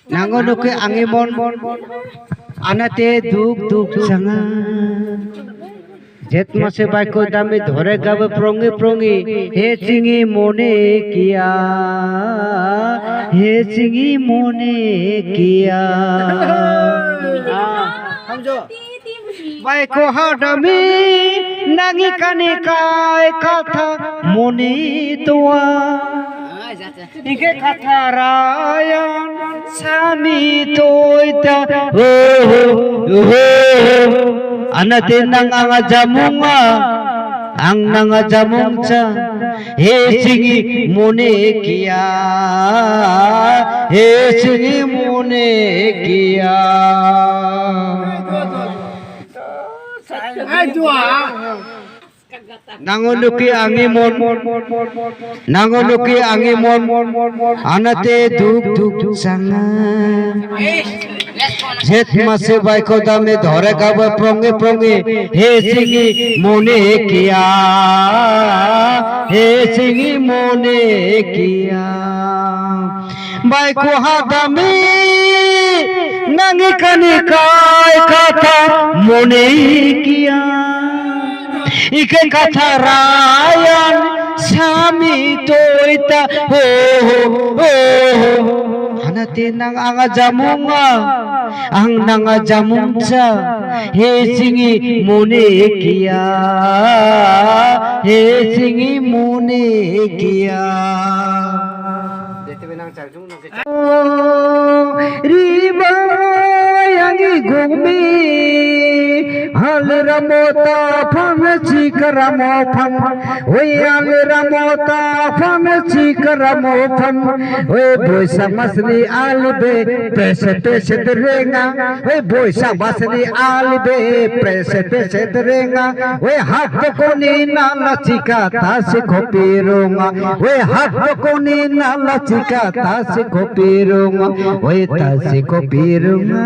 Nangono ke angimon anate duk sanga jet mase baiko dami dhore gabe prongi he chingi mone kiya he chingi mone kiya समझो baiko hadami nangi kani kai katha mone tua ike katha rayan sami toita anate nang anga jamunga ang nanga jamungcha he singi mone kiya he singi mone kiya nangonuki angimon anate duk sanga jet mase baiko dame dhore gabe prongi he singi mone kiya he singi mone kiya baiko hadame nangi kani kai katha mone kiya ike katha rayan sami toita ho hanate nang anga jamunga ang nanga jamungcha he singi mone kiya he singi mone kiya riba yangi gumi hal ramota pham chikramo pham oi hal ramota pham chikramo pham oi boisa masli albe presete drenga oi boisa masli albe presete drenga oi hat ko ni na chika ta se khopirunga oi hat ko ni na chika ta se khopirunga oi ta se khopirunga